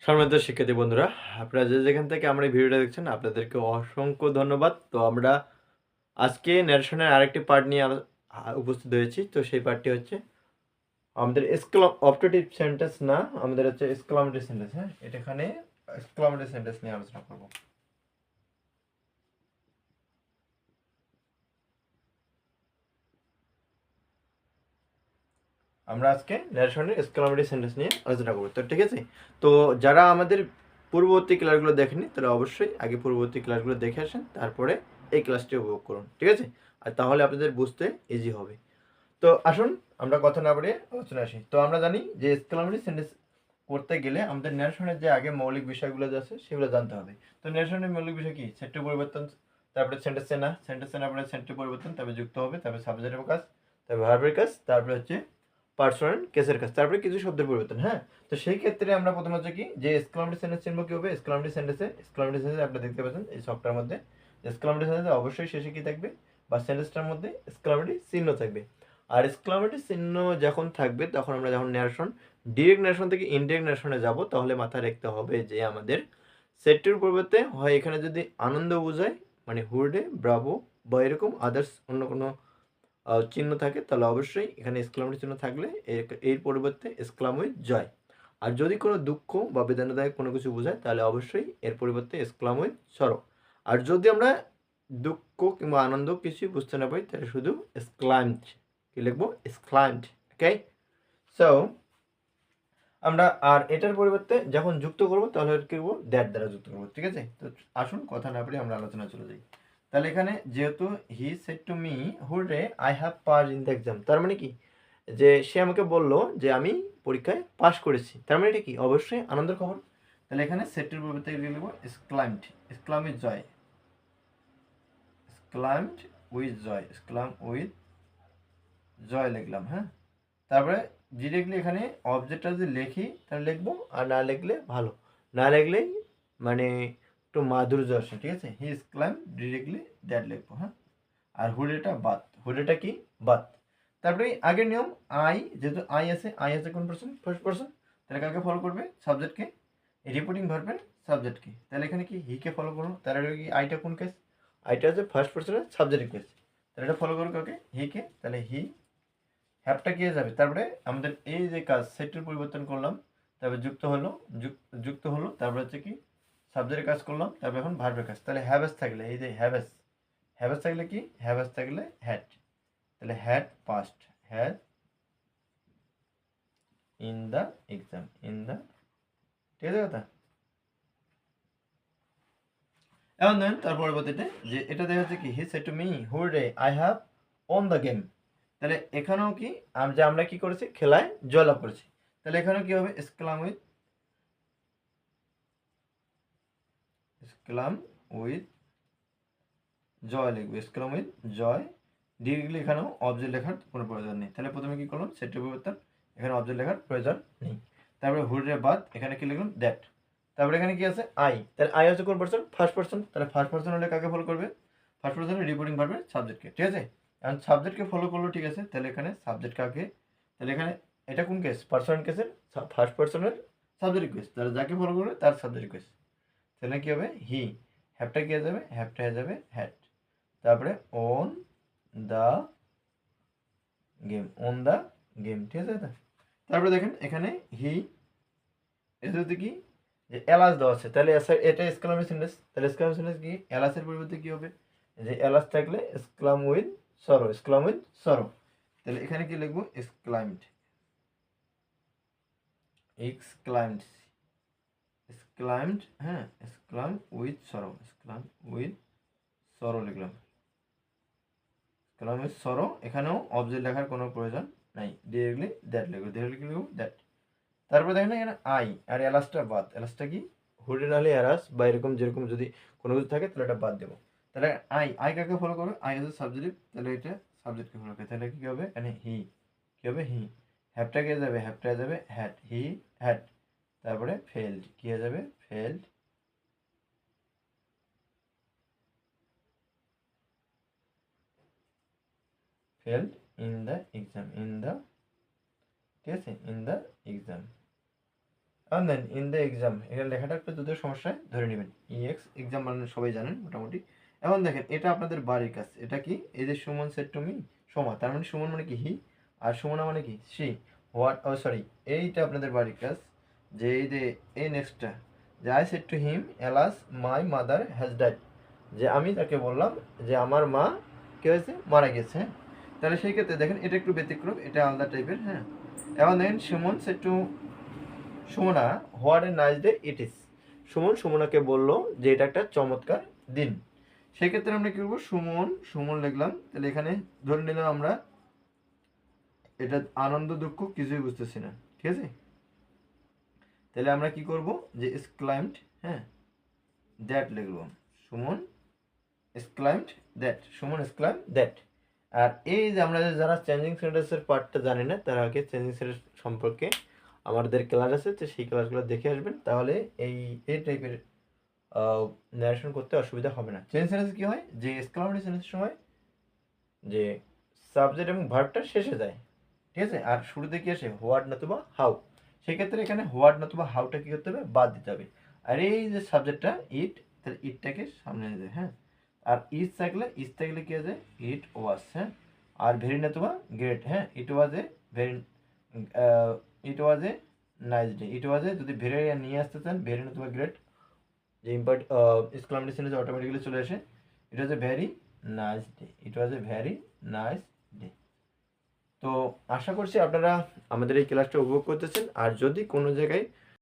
সম্মানিত শিক্ষার্থী বন্ধুরা, আপনারা যে যেখান থেকে আমরা এই ভিডিওটা দেখছেন আপনাদেরকে অসংখ্য ধন্যবাদ। তো আমরা আজকে ন্যারেশনের আরেকটি পার্ট নিয়ে উপস্থিত হয়েছি। তো সেই পার্টটি হচ্ছে আমাদের অপটেটিভ সেন্টেন্স না, আমাদের হচ্ছে এক্সক্লামেটরি সেন্টেন্স। হ্যাঁ, এখানে এক্সক্লামেটরি সেন্টেন্স নিয়ে আলোচনা করব। আমরা আজকে ন্যারেশনের এক্সক্লামেটরি সেন্টেন্স নিয়ে আলোচনা করব। তো ঠিক আছে, তো যারা আমাদের পূর্ববর্তী ক্লাসগুলো দেখেনি তারা অবশ্যই আগে পূর্ববর্তী ক্লাসগুলো দেখে আসেন, তারপরে এই ক্লাসটি উপভোগ করুন। ঠিক আছে, আর তাহলে আপনাদের বুঝতে ইজি হবে। তো আসুন আমরা কথা না বাড়িয়ে আলোচনা আসি। তো আমরা জানি যে এক্সক্লামেটরি সেন্টেন্স করতে গেলে আমাদের ন্যারেশনের যে আগে মৌলিক বিষয়গুলো যে আছে সেগুলো জানতে হবে। তো ন্যারেশনের মৌলিক বিষয় কি? সেন্টেন্স পরিবর্তন, তারপরে সেন্টেন্সে না, সেন্টেন্সে না পরে সেন্টেন্স পরিবর্তন, তারপরে যুক্ত হবে, তারপরে সাবজেক্টের কাজ, তারপরে ভার্বের কাজ, তারপরে হচ্ছে পার্সোনাল কেসের কাজ, তারপরে কিছু শব্দের পরিবর্তন। হ্যাঁ, তো সেই ক্ষেত্রে আমরা প্রথমে হচ্ছে কি যে এক্সক্লামেটরি সেন্টেন্স চিনব কি হবে? এক্সক্লামেটরি সেন্টেন্সে আপনারা দেখতে পাচ্ছেন এই সফটওয়্যার মধ্যে এক্সক্লামেটরি সেন্টেন্সে অবশ্যই শেষে কি থাকবে, বা সেন্টেন্সটার মধ্যে এক্সক্লামেটরি চিহ্ন থাকবে। আর এক্সক্লামেটরি চিহ্ন যখন থাকবে তখন আমরা যখন ন্যারেশন, ডিরেক্ট ন্যারেশন থেকে ইনডিরেক্ট ন্যারেশনে যাব, তাহলে মাথায় রাখতে হবে যে আমাদের সেটটির পরিবর্তে হয় এখানে যদি আনন্দ বোঝায় মানে হুরডে, ব্রাভো বা এরকম আদার্স অন্য কোনো চিহ্ন থাকে, তাহলে অবশ্যই এখানে এক্সক্লামেটরি চিহ্ন থাকলে এর পরিবর্তে এক্সক্লাম উইথ জয়। আর যদি কোনো দুঃখ বা বেদনাদায়ক কোনো কিছু বোঝায় তাহলে অবশ্যই এর পরিবর্তে এক্সক্লাম উইথ সরো। আর যদি আমরা দুঃখ কিংবা আনন্দ কিছুই বুঝতে না পারি তাহলে শুধু এক্সক্লাইমড, কি লিখবো? এক্সক্লাইমড। ওকে, সো আমরা আর এটার পরিবর্তে যখন যুক্ত করব তাহলে কি করবো? দ্যাট দ্বারা যুক্ত করবো। ঠিক আছে, তো আসুন কথা না বলে আমরা আলোচনা চলে যাই। তাহলে এখানে যেহেতু he said to me hurray I have pass in the exam, তার মানে কি যে সে আমাকে বলল যে আমি পরীক্ষায় পাশ করেছি, তার মানে এটা কি? অবশ্যই আনন্দের খবর। তাহলে এখানে সেটের পরিবর্তে লিখবো exclaimed, exclaim with joy, exclaimed with joy, exclaim with joy লিখলাম। হ্যাঁ, তারপরে ডিরেক্টলি এখানে অবজেক্টটা যদি লিখি তাহলে লিখবো, আর না লিখলে ভালো, না লিখলেই মানে একটু মাধুর্য আসে। ঠিক আছে, he is claim directly that লিখবো। হ্যাঁ, আর হুডেটা বাদ, হুডেটা কি? বাদ। তারপরে আগের নিয়ম আই, যেহেতু আই আছে কোন পার্সন? ফার্স্ট পার্সন, তাহলে কাকে ফলো করবে? সাবজেক্টকে। রিপোর্টিং ভার্বের সাবজেক্টকে, তাহলে এখানে কি হিকে ফলো করো। তাহলে কি আইটা কোন কেস? আইটা হচ্ছে ফার্স্ট পার্সনের সাবজেক্ট কেস, তাহলে এটা ফলো করো কাকে? হিকে। তাহলে হি, হ্যাপটা কি হয়ে যাবে? তারপরে আমাদের এই যে কাজ সেটের পরিবর্তন করলাম, তারপরে যুক্ত হলো, যুক্ত হলো, তারপরে হচ্ছে কি সাবজেক্টের কাজ করলাম, তারপরে এখন ভার্বের কাজ। তাহলে হ্যাভেস থাকলে এই যে হ্যাভেস, হ্যাভেস থাকলে কি? হ্যাভেস থাকলে হ্যাড, তাহলে had passed, had in the exam, in the, ঠিক আছে কথা। এখন দেন তার পরবর্তীতে যে এটা দেখা যাচ্ছে কি he said to me hurray I have won the game, তাহলে এখানেও কি যে আমরা কি করেছি? খেলায় জয়লাভ করেছি। তাহলে এখানেও কি হবে? এক্সক্লাম উইথ, এক্সক্লাম উইথ জয় লিখবো, এক্সক্লাম উইথ জয়। ডিরেক্টলি এখানেও অবজেক্ট লেখার কোনো প্রয়োজন নেই। তাহলে প্রথমে কি করলাম? সেটের পরিবর্তন, এখানে অবজেক্ট লেখার প্রয়োজন নেই। তারপরে হুডের বাদ এখানে কি লিখলাম? দ্যাট। তারপরে এখানে কি আছে? আই, তাহলে আই হচ্ছে কোন পার্সন? ফার্স্ট পার্সন, তাহলে ফার্স্ট পার্সন হলে কাকে ফলো করবে? ফার্স্ট পার্সনের রিপোর্টিং ভার্বে সাবজেক্টকে। ঠিক আছে, এখন সাবজেক্টকে ফলো করলো। ঠিক আছে, তাহলে এখানে সাবজেক্ট কাকে? তাহলে এখানে এটা কোন কেস? পার্সোনাল কেসের ফার্স্ট পার্সনের সাবজেক্ট কেস, তাহলে যাকে ফলো করবে তার সাবজেক্ট কেস। তাহলে কি হবে? হি, হ্যাপটা কি হয়ে যাবে? হ্যাপটা হয়ে যাবে হ্যাড। তারপরে on the game, on the game. ঠিক আছে, তারপরে দেখেন এখানে হি, এটা কি যে এলাস দেওয়া আছে, তাহলে এটা এক্সক্লামেশন সেন্টেন্স। তাহলে এক্সক্লামেশন সেন্টেন্স কি? এলাসের পরিবর্তে কি হবে? যে এলাস থাকলে এক্সক্লাম উইথ সরো, এক্সক্লাম উইথ সরো। তাহলে এখানে কি লিখবো? Exclaimed, exclaimed, exclaimed. হ্যাঁ, এক্সক্লাম উইথ সরো, এক্সক্লাম উইথ সরো লিখলাম, এক্সক্লাম উইথ সরো। এখানেও অবজেক্ট লেখার কোনো প্রয়োজন নাই, ডিরেক্টলি দ্যাট লিখবো, ডিরেক্টলি লিখবো দ্যাট। তারপরে দেখেন এখানে আই আর এলাসটা বাদ, এলাসটা কি? হুডে নাহলে এরাস বা এরকম যেরকম যদি কোনো কিছু থাকে তাহলে এটা বাদ দেবো। তাহলে আই, আই কাকে ফলো করবে? আই হচ্ছে সাবজেক্ট, তাহলে এটা সাবজেক্টকে ফলো করে। তাহলে কি হবে? এখানে হি, কি হবে? হি। হ্যাপটা কে যাবে? হ্যাপটা যাবে হ্যাড, হি হ্যাড। তারপরে ফেলড, কি হয়ে যাবে? Failed, failed in the exam, in the, ঠিক আছে, in the exam. and then in the exam এখানে লেখাটা একটু যদি সমস্যায় ধরে নেবেন ইএক্স এক্সাম মানে সবাই জানেন মোটামুটি। এখন দেখেন এটা আপনাদের বাড়ির কাজ, এটা কি এই যে Suman said to me, Soma তার মানে সুমন মানে কি হি, আর সুমনা মানে কি সি। হোয়াট ও সরি, এইটা আপনাদের বাড়ির কাজ, যে এই যে এই নেক্সটটা, যে I said to him alas my mother has died, যে আমি তাকে বললাম যে আমার মা কি হয়েছে, মারা গেছে। হ্যাঁ, তাহলে সেই ক্ষেত্রে দেখেন এটা একটু ব্যতিক্রম, এটা আলাদা টাইপের। হ্যাঁ, এখন দেখেন Suman said to Sumana what a nice day it is, Suman সুমনাকে বললো যে এটা একটা চমৎকার দিন। সেক্ষেত্রে আমরা কি করবো, সুমন সুমন লিখলাম, তাহলে এখানে ধরে নিলাম আমরা এটা আনন্দ দুঃখ কিছুই বুঝতেছি না, ঠিক আছে। তাহলে আমরা কি করব, যে এক্সক্লাইমড, হ্যাঁ দ্যাট লিখবো, Suman exclaimed that, Suman exclaim that. আর এই যে আমরা যারা চেঞ্জিং সেন্টেন্সের পার্টটা জানি না, তারা আগে চেঞ্জিং সেন্টেন্স সম্পর্কে আমাদের ক্লাস আছে, তো সেই ক্লাসগুলো দেখে আসবেন, তাহলে এই টাইপের ন্যারেশন করতে অসুবিধা হবে না। চেঞ্জ সেন্টেন্স কি হয়, যে এক্সক্লামেটরি সেন্টেন্সের সময় যে সাবজেক্ট এবং ভার্বটা শেষে যায়, ঠিক আছে, আর শুরুতে কি আসে হোয়াট নতুবা হাউ। সেক্ষেত্রে এখানে হোয়াট নতুবা হাউটা কি করতে হবে, বাদ দিতে হবে। আর এই যে সাবজেক্টটা ইট, তাহলে ইটটাকে সামনে নিয়ে যায়। হ্যাঁ, আর ইজ থাকলে কি আছে, ইট ওয়াজ। হ্যাঁ, আর ভেরি নতুবা গ্রেট। হ্যাঁ, it was a very, it was a nice day, it was a যদি ভেরি নিয়ে আসতে চান, ভেরি নতুবা গ্রেট, যে ইম্পার্ট এক্সক্লামেটরি সেন্টেন্স অটোমেটিক্যালি চলে আসে। It was a very nice day, it was a very nice day. তো আশা করছি আপনারা আমাদের এই ক্লাসটা উপভোগ করতেছেন, আর যদি কোনো জায়গায়